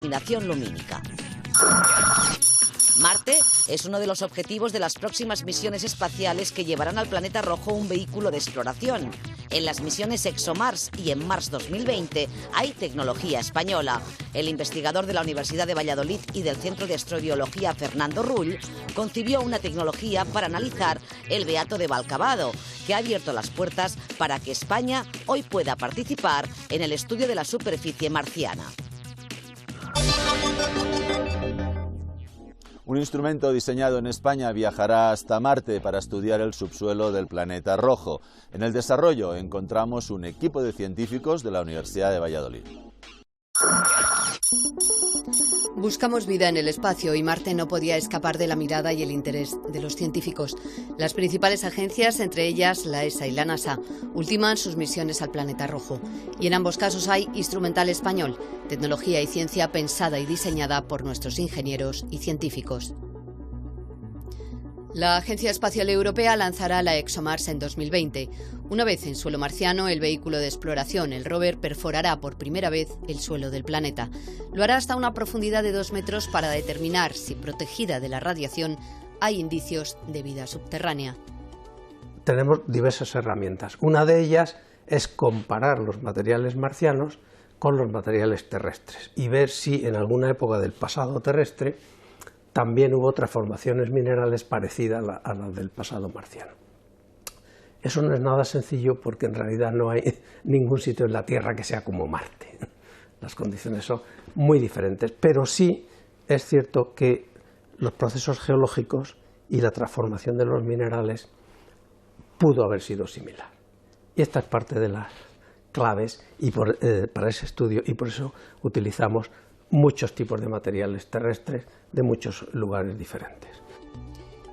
iluminación lumínica. Marte es uno de los objetivos de las próximas misiones espaciales que llevarán al planeta rojo un vehículo de exploración. En las misiones ExoMars y en Mars 2020 hay tecnología española. El investigador de la Universidad de Valladolid y del Centro de Astrobiología Fernando Rull concibió una tecnología para analizar el Beato de Valcavado, que ha abierto las puertas para que España hoy pueda participar en el estudio de la superficie marciana. Un instrumento diseñado en España viajará hasta Marte para estudiar el subsuelo del planeta rojo. En el desarrollo encontramos un equipo de científicos de la Universidad de Valladolid. Buscamos vida en el espacio y Marte no podía escapar de la mirada y el interés de los científicos. Las principales agencias, entre ellas la ESA y la NASA, ultiman sus misiones al planeta rojo. Y en ambos casos hay instrumental español, tecnología y ciencia pensada y diseñada por nuestros ingenieros y científicos. La Agencia Espacial Europea lanzará la ExoMars en 2020. Una vez en suelo marciano, el vehículo de exploración, el rover, perforará por primera vez el suelo del planeta. Lo hará hasta una profundidad de 2 metros para determinar si, protegida de la radiación, hay indicios de vida subterránea. Tenemos diversas herramientas. Una de ellas es comparar los materiales marcianos con los materiales terrestres y ver si en alguna época del pasado terrestre también hubo transformaciones minerales parecidas a las del pasado marciano. Eso no es nada sencillo porque en realidad no hay ningún sitio en la Tierra que sea como Marte. Las condiciones son muy diferentes, pero sí es cierto que los procesos geológicos y la transformación de los minerales pudo haber sido similar. Y esta es parte de las claves para ese estudio y por eso utilizamos muchos tipos de materiales terrestres de muchos lugares diferentes.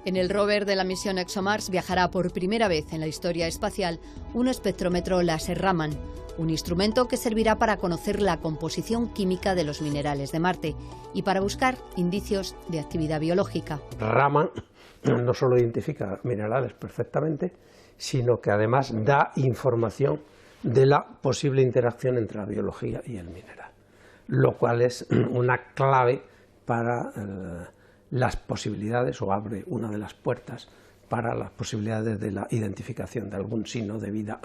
En el rover de la misión ExoMars viajará por primera vez en la historia espacial un espectrómetro láser Raman, un instrumento que servirá para conocer la composición química de los minerales de Marte y para buscar indicios de actividad biológica. Raman no solo identifica minerales perfectamente, sino que además da información de la posible interacción entre la biología y el mineral, lo cual es una clave para las posibilidades, o abre una de las puertas para las posibilidades de la identificación de algún signo de vida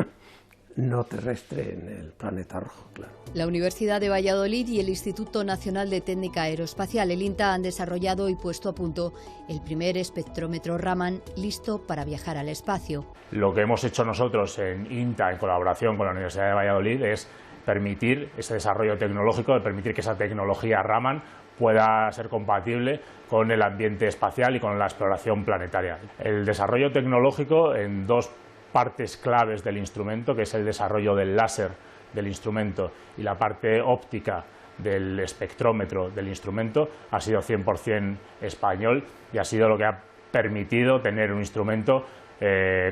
no terrestre en el planeta rojo, claro. La Universidad de Valladolid y el Instituto Nacional de Técnica Aeroespacial, el INTA, han desarrollado y puesto a punto el primer espectrómetro Raman listo para viajar al espacio. Lo que hemos hecho nosotros en INTA, en colaboración con la Universidad de Valladolid, es permitir ese desarrollo tecnológico, de permitir que esa tecnología Raman pueda ser compatible con el ambiente espacial y con la exploración planetaria. El desarrollo tecnológico en dos partes claves del instrumento, que es el desarrollo del láser del instrumento y la parte óptica del espectrómetro del instrumento, ha sido 100% español y ha sido lo que ha permitido tener un instrumento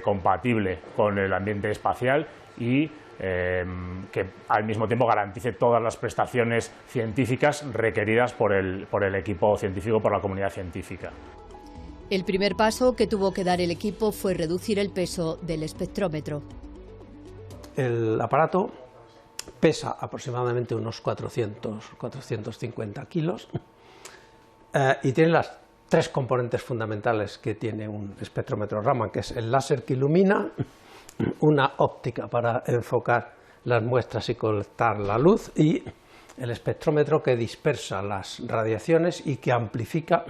compatible con el ambiente espacial y que al mismo tiempo garantice todas las prestaciones científicas requeridas por el equipo científico, por la comunidad científica. El primer paso que tuvo que dar el equipo fue reducir el peso del espectrómetro. El aparato pesa aproximadamente unos 450 kilos y tiene las 3 componentes fundamentales que tiene un espectrómetro Raman, que es el láser que ilumina, una óptica para enfocar las muestras y colectar la luz y el espectrómetro que dispersa las radiaciones y que amplifica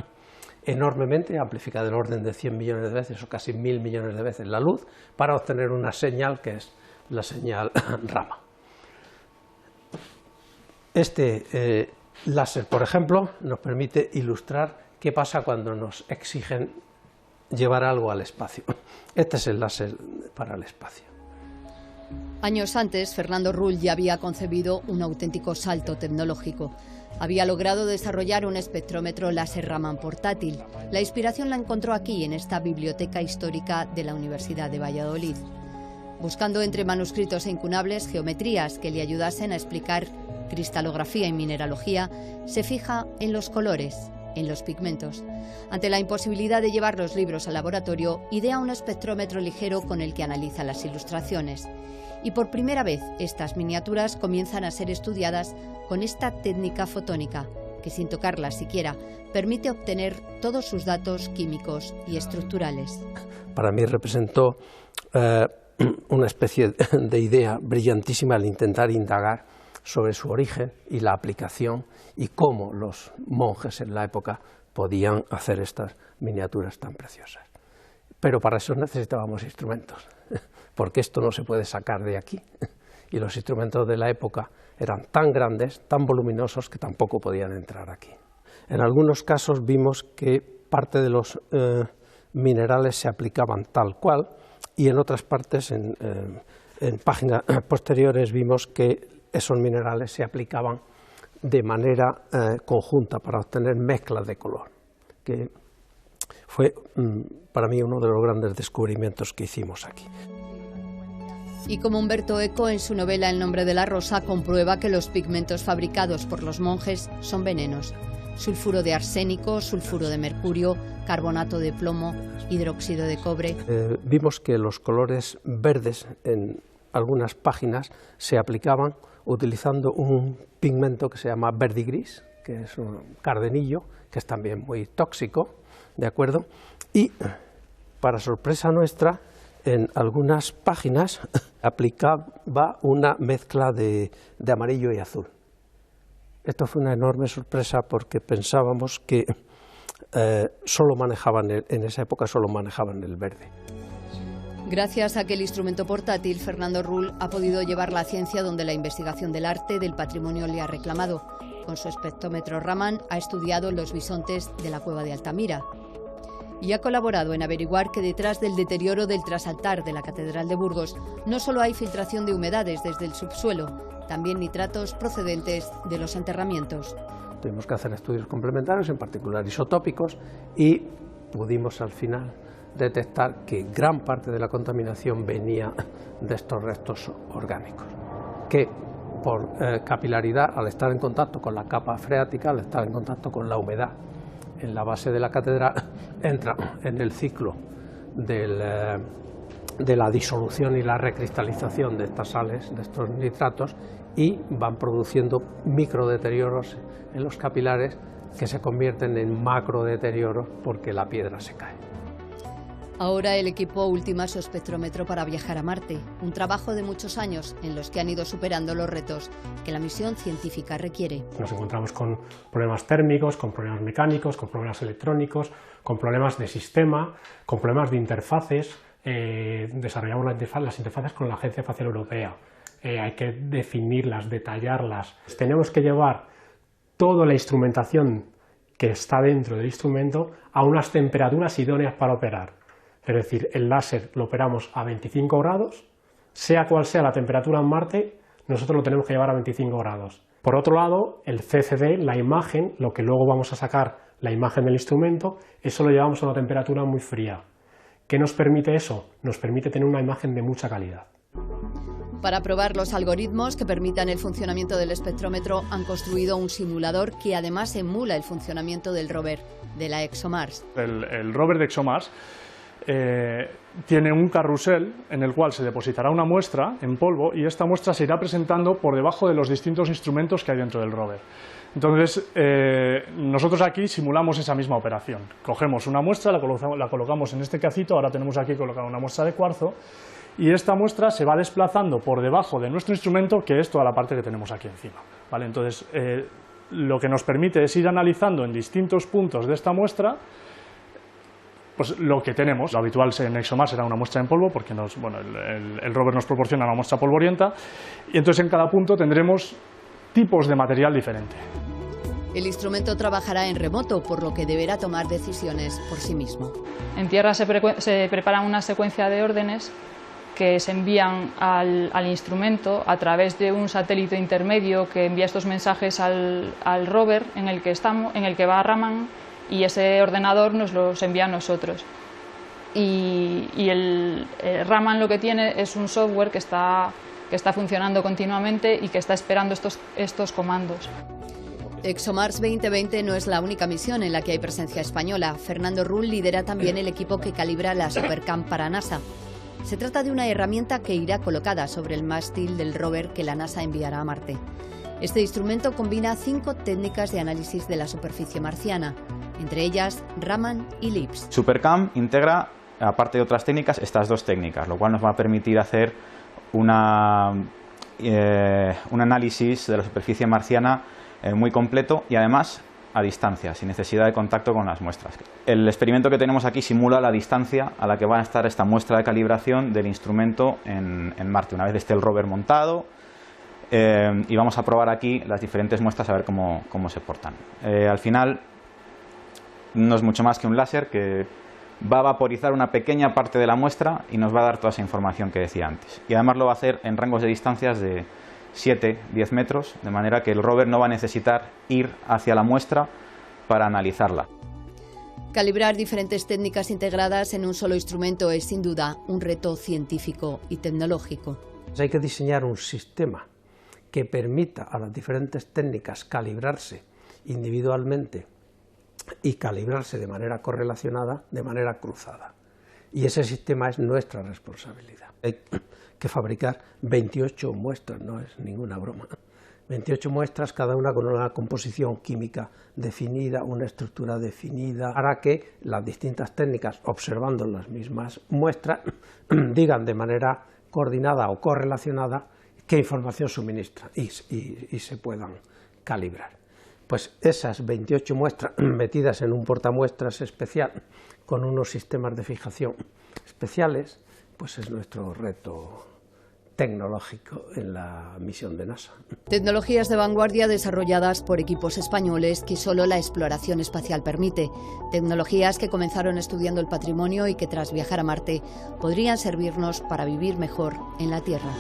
enormemente, amplifica del orden de 100 millones de veces o casi 1000 millones de veces la luz para obtener una señal que es la señal Raman. Este láser, por ejemplo, nos permite ilustrar qué pasa cuando nos exigen llevar algo al espacio. Este es el láser para el espacio. Años antes, Fernando Rull ya había concebido un auténtico salto tecnológico. Había logrado desarrollar un espectrómetro láser Raman portátil. La inspiración la encontró aquí, en esta biblioteca histórica de la Universidad de Valladolid. Buscando entre manuscritos e incunables geometrías que le ayudasen a explicar cristalografía y mineralogía, se fija en los colores, en los pigmentos. Ante la imposibilidad de llevar los libros al laboratorio, idea un espectrómetro ligero con el que analiza las ilustraciones. Y por primera vez estas miniaturas comienzan a ser estudiadas con esta técnica fotónica, que sin tocarla siquiera permite obtener todos sus datos químicos y estructurales. Para mí representó una especie de idea brillantísima al intentar indagar sobre su origen y la aplicación y cómo los monjes en la época podían hacer estas miniaturas tan preciosas. Pero para eso necesitábamos instrumentos, porque esto no se puede sacar de aquí. Y los instrumentos de la época eran tan grandes, tan voluminosos, que tampoco podían entrar aquí. En algunos casos vimos que parte de los minerales se aplicaban tal cual, y en otras partes, en páginas posteriores, vimos que esos minerales se aplicaban de manera conjunta para obtener mezclas de color, que fue para mí uno de los grandes descubrimientos que hicimos aquí. Y como Umberto Eco en su novela El nombre de la rosa comprueba que los pigmentos fabricados por los monjes son venenos: sulfuro de arsénico, sulfuro de mercurio, carbonato de plomo, hidróxido de cobre. Vimos que los colores verdes en algunas páginas se aplicaban utilizando un pigmento que se llama verdigris, que es un cardenillo, que es también muy tóxico, ¿de acuerdo? Y, para sorpresa nuestra, en algunas páginas aplicaba una mezcla de amarillo y azul. Esto fue una enorme sorpresa porque pensábamos que en esa época solo manejaban el verde. Gracias a aquel instrumento portátil, Fernando Rull ha podido llevar la ciencia donde la investigación del arte, del patrimonio le ha reclamado. Con su espectrómetro Raman ha estudiado los bisontes de la cueva de Altamira y ha colaborado en averiguar que detrás del deterioro del trasaltar de la Catedral de Burgos no solo hay filtración de humedades desde el subsuelo, también nitratos procedentes de los enterramientos. Tuvimos que hacer estudios complementarios, en particular isotópicos, y pudimos al final detectar que gran parte de la contaminación venía de estos restos orgánicos, que por capilaridad, al estar en contacto con la capa freática, al estar en contacto con la humedad en la base de la catedral, entran en el ciclo de la disolución y la recristalización de estas sales, de estos nitratos, y van produciendo microdeterioros en los capilares que se convierten en macrodeterioros porque la piedra se cae. Ahora el equipo ultima su espectrómetro para viajar a Marte, un trabajo de muchos años en los que han ido superando los retos que la misión científica requiere. Nos encontramos con problemas térmicos, con problemas mecánicos, con problemas electrónicos, con problemas de sistema, con problemas de interfaces. Desarrollamos las interfaces con la Agencia Espacial Europea. Hay que definirlas, detallarlas. Tenemos que llevar toda la instrumentación que está dentro del instrumento a unas temperaturas idóneas para operar. Es decir, el láser lo operamos a 25 grados, sea cual sea la temperatura en Marte, nosotros lo tenemos que llevar a 25 grados. Por otro lado, el CCD, la imagen, lo que luego vamos a sacar, la imagen del instrumento, eso lo llevamos a una temperatura muy fría. ¿Qué nos permite eso? Nos permite tener una imagen de mucha calidad. Para probar los algoritmos que permitan el funcionamiento del espectrómetro, han construido un simulador que además emula el funcionamiento del rover, de la ExoMars. El rover de ExoMars tiene un carrusel en el cual se depositará una muestra en polvo y esta muestra se irá presentando por debajo de los distintos instrumentos que hay dentro del rover. Entonces, nosotros aquí simulamos esa misma operación. Cogemos una muestra, la colocamos en este cacito, ahora tenemos aquí colocada una muestra de cuarzo, y esta muestra se va desplazando por debajo de nuestro instrumento, que es toda la parte que tenemos aquí encima, ¿vale? Entonces, lo que nos permite es ir analizando en distintos puntos de esta muestra pues lo que tenemos. Lo habitual en ExoMars será una muestra en polvo, porque el rover nos proporciona una muestra polvorienta, y entonces en cada punto tendremos tipos de material diferente. El instrumento trabajará en remoto, por lo que deberá tomar decisiones por sí mismo. En tierra se prepara una secuencia de órdenes que se envían al instrumento a través de un satélite intermedio que envía estos mensajes al rover en el que va Raman, y ese ordenador nos los envía a nosotros. Y el Raman lo que tiene es un software que está funcionando continuamente y que está esperando estos comandos. ExoMars 2020 no es la única misión en la que hay presencia española. Fernando Rull lidera también el equipo que calibra la SuperCam para NASA. Se trata de una herramienta que irá colocada sobre el mástil del rover que la NASA enviará a Marte. Este instrumento combina 5 técnicas de análisis de la superficie marciana, entre ellas Raman y LIBS. SuperCam integra, aparte de otras técnicas, estas 2 técnicas, lo cual nos va a permitir hacer un análisis de la superficie marciana muy completo y además a distancia, sin necesidad de contacto con las muestras. El experimento que tenemos aquí simula la distancia a la que va a estar esta muestra de calibración del instrumento en Marte, una vez esté el rover montado, y vamos a probar aquí las diferentes muestras a ver cómo se portan. Al final no es mucho más que un láser que va a vaporizar una pequeña parte de la muestra y nos va a dar toda esa información que decía antes. Y además lo va a hacer en rangos de distancias de 7-10 metros, de manera que el rover no va a necesitar ir hacia la muestra para analizarla. Calibrar diferentes técnicas integradas en un solo instrumento es sin duda un reto científico y tecnológico. Hay que diseñar un sistema que permita a las diferentes técnicas calibrarse individualmente y calibrarse de manera correlacionada, de manera cruzada. Y ese sistema es nuestra responsabilidad. Hay que fabricar 28 muestras, no es ninguna broma. 28 muestras, cada una con una composición química definida, una estructura definida, para que las distintas técnicas, observando las mismas muestras, digan de manera coordinada o correlacionada qué información suministra y se puedan calibrar. Pues esas 28 muestras metidas en un portamuestras especial con unos sistemas de fijación especiales, pues es nuestro reto tecnológico en la misión de NASA. Tecnologías de vanguardia desarrolladas por equipos españoles que solo la exploración espacial permite. Tecnologías que comenzaron estudiando el patrimonio y que tras viajar a Marte podrían servirnos para vivir mejor en la Tierra.